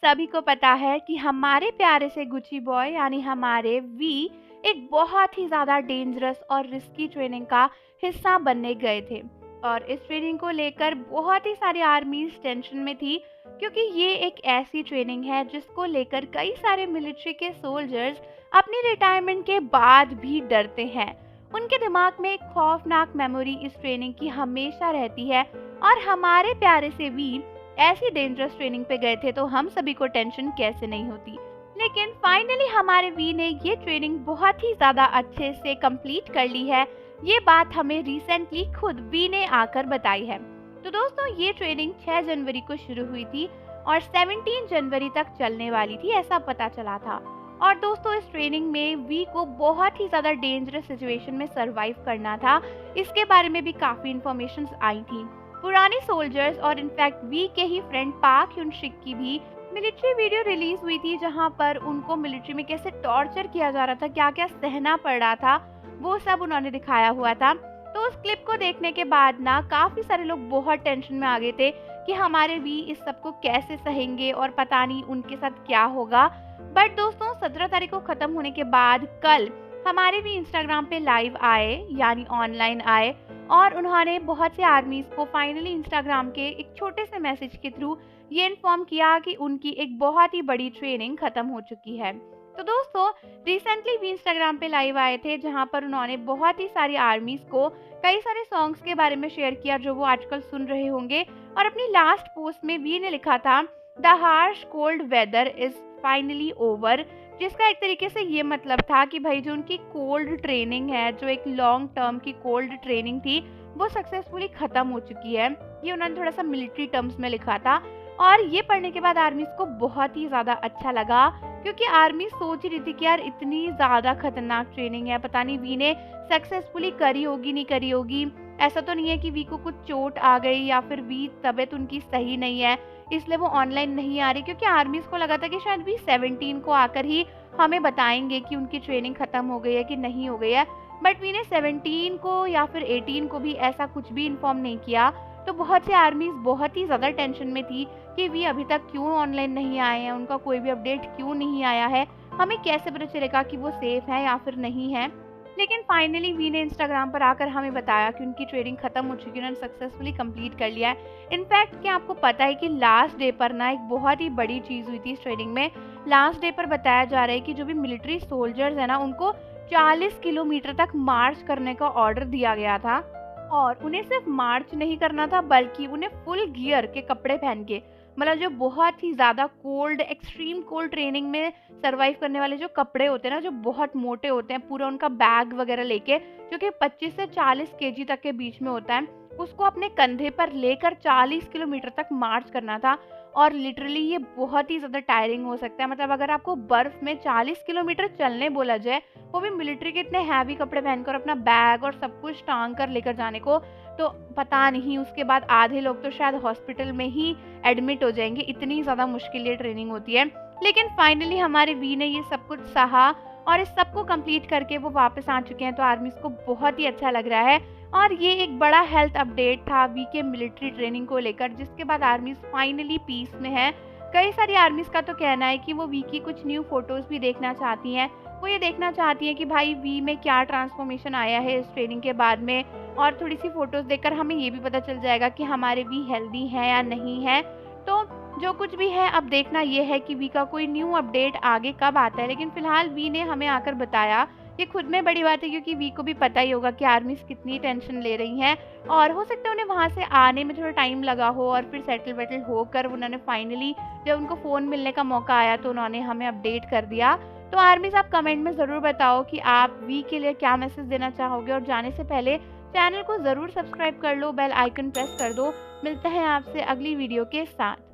सभी को पता है कि हमारे प्यारे से गुची बॉय यानी हमारे वी एक बहुत ही ज़्यादा डेंजरस और रिस्की ट्रेनिंग का हिस्सा बनने गए थे। और इस ट्रेनिंग को लेकर बहुत ही सारी आर्मीज टेंशन में थी, क्योंकि ये एक ऐसी ट्रेनिंग है जिसको लेकर कई सारे मिलिट्री के सोल्जर्स अपनी रिटायरमेंट के बाद भी डरते हैं। उनके दिमाग में एक खौफनाक मेमोरी इस ट्रेनिंग की हमेशा रहती है। और हमारे प्यारे से वी ऐसी डेंजरस ट्रेनिंग पे गए थे, तो हम सभी को टेंशन कैसे नहीं होती। लेकिन फाइनली हमारे वी ने ये ट्रेनिंग बहुत ही ज़्यादा अच्छे से कंप्लीट कर ली है। ये बात हमें रिसेंटली खुद वी ने आकर बताई है। तो दोस्तों, ये ट्रेनिंग 6 जनवरी को शुरू हुई थी और 17 जनवरी तक चलने वाली थी, ऐसा पता चला था। और दोस्तों, इस ट्रेनिंग में वी को बहुत ही ज़्यादा डेंजरस सिचुएशन में सरवाइव करना था। इसके बारे में भी काफ़ी इन्फॉर्मेशन आई थी। पुराने सोल्जर्स और इनफैक्ट वी के ही फ्रेंड पाक ह्यून सिक की भी मिलिट्री वीडियो रिलीज हुई थी, जहां पर उनको मिलिट्री में कैसे टॉर्चर किया जा रहा था, क्या क्या सहना पड़ रहा था, वो सब उन्होंने दिखाया हुआ था। तो उस क्लिप को देखने के बाद ना काफ़ी सारे लोग बहुत टेंशन में आ गए थे कि हमारे वी इस सब को कैसे सहेंगे और पता नहीं उनके साथ क्या होगा। बट दोस्तों, 17 तारीख को ख़त्म होने के बाद कल हमारे भी इंस्टाग्राम पे लाइव आए, यानी ऑनलाइन आए, और उन्होंने बहुत से आर्मीज को फाइनली इंस्टाग्राम के एक छोटे से मैसेज के थ्रू ये इन्फॉर्म किया कि उनकी एक बहुत ही बड़ी ट्रेनिंग खत्म हो चुकी है। तो दोस्तों, रिसेंटली भी इंस्टाग्राम पे लाइव आए थे, जहां पर उन्होंने बहुत ही सारी आर्मीज को कई सारे सॉन्ग्स के बारे में शेयर किया जो वो आजकल सुन रहे होंगे। और अपनी लास्ट पोस्ट में वी ने लिखा था, the harsh cold weather is finally over, जिसका एक तरीके से ये मतलब था कि भाई जो उनकी कोल्ड ट्रेनिंग है, जो एक लॉन्ग टर्म की कोल्ड ट्रेनिंग थी, वो सक्सेसफुली खत्म हो चुकी है। ये उन्होंने थोड़ा सा मिलिट्री टर्म्स में लिखा था। और ये पढ़ने के बाद आर्मीज को बहुत ही ज़्यादा अच्छा लगा, क्योंकि आर्मी सोच रही थी कि यार इतनी ज़्यादा खतरनाक ट्रेनिंग है, पता नहीं वी ने सक्सेसफुली करी होगी नहीं करी होगी। ऐसा तो नहीं है कि वी को कुछ चोट आ गई या फिर वी तबीयत उनकी सही नहीं है इसलिए वो ऑनलाइन नहीं आ रही, क्योंकि आर्मीज को लगा था कि शायद वी 17 को आकर ही हमें बताएंगे कि उनकी ट्रेनिंग खत्म हो गई है कि नहीं हो गई है। बट वी ने 17 को या फिर 18 को भी ऐसा कुछ भी इन्फॉर्म नहीं किया। तो बहुत से आर्मीज बहुत ही ज़्यादा टेंशन में थी कि वी अभी तक क्यों ऑनलाइन नहीं आए हैं, उनका कोई भी अपडेट क्यों नहीं आया है, हमें कैसे पता चलेगा कि वो सेफ है या फिर नहीं है। लेकिन फाइनली वी ने इंस्टाग्राम पर आकर हमें बताया कि उनकी ट्रेनिंग खत्म हो चुकी है, उन्होंने सक्सेसफुली कंप्लीट कर लिया है। इनफैक्ट क्या आपको पता है कि लास्ट डे पर ना एक बहुत ही बड़ी चीज़ हुई थी इस ट्रेनिंग में। लास्ट डे पर बताया जा रहा है कि जो भी मिलिट्री सोल्जर्स है ना, उनको 40 किलोमीटर तक मार्च करने का ऑर्डर दिया गया था। और उन्हें सिर्फ मार्च नहीं करना था, बल्कि उन्हें फुल गियर के कपड़े पहन के, मतलब जो बहुत ही ज़्यादा कोल्ड, एक्सट्रीम कोल्ड ट्रेनिंग में सरवाइव करने वाले जो कपड़े होते हैं ना, जो बहुत मोटे होते हैं, पूरा उनका बैग वगैरह लेके, जो कि 25 से 40 केजी तक के बीच में होता है, उसको अपने कंधे पर लेकर 40 किलोमीटर तक मार्च करना था। और लिटरली ये बहुत ही ज़्यादा टायरिंग हो सकता है। मतलब अगर आपको बर्फ़ में 40 किलोमीटर चलने बोला जाए, वो भी मिलिट्री के इतने हैवी कपड़े पहनकर, अपना बैग और सब कुछ टांग कर लेकर जाने को, तो पता नहीं उसके बाद आधे लोग तो शायद हॉस्पिटल में ही एडमिट हो जाएंगे, इतनी ज़्यादा मुश्किल ये ट्रेनिंग होती है। लेकिन फाइनली हमारे वी ने ये सब कुछ सहा और इस सब को कंप्लीट करके वो वापस आ चुके हैं। तो आर्मीज को बहुत ही अच्छा लग रहा है। और ये एक बड़ा हेल्थ अपडेट था वी के मिलिट्री ट्रेनिंग को लेकर, जिसके बाद आर्मीज फाइनली पीस में है। कई सारी आर्मीज का तो कहना है कि वो वी की कुछ न्यू फोटोज भी देखना चाहती हैं। वो ये देखना चाहती हैं कि भाई वी में क्या ट्रांसफॉर्मेशन आया है इस ट्रेनिंग के बाद में, और थोड़ी सी फोटोज देखकर हमें ये भी पता चल जाएगा कि हमारे वी हेल्दी हैं या नहीं है। तो जो कुछ भी है, अब देखना ये है कि वी का कोई न्यू अपडेट आगे कब आता है। लेकिन फिलहाल वी ने हमें आकर बताया, ये खुद में बड़ी बात है, क्योंकि वी को भी पता ही होगा कि आर्मीज कितनी टेंशन ले रही हैं, और हो सकता है उन्हें वहाँ से आने में थोड़ा टाइम लगा हो, और फिर सेटल वेटल होकर उन्होंने फाइनली जब उनको फ़ोन मिलने का मौका आया तो उन्होंने हमें अपडेट कर दिया। तो आर्मीज, आप कमेंट में ज़रूर बताओ कि आप वी के लिए क्या मैसेज देना चाहोगे, और जाने से पहले चैनल को ज़रूर सब्सक्राइब कर लो, बेल आइकन प्रेस कर दो। मिलते हैं आपसे अगली वीडियो के साथ।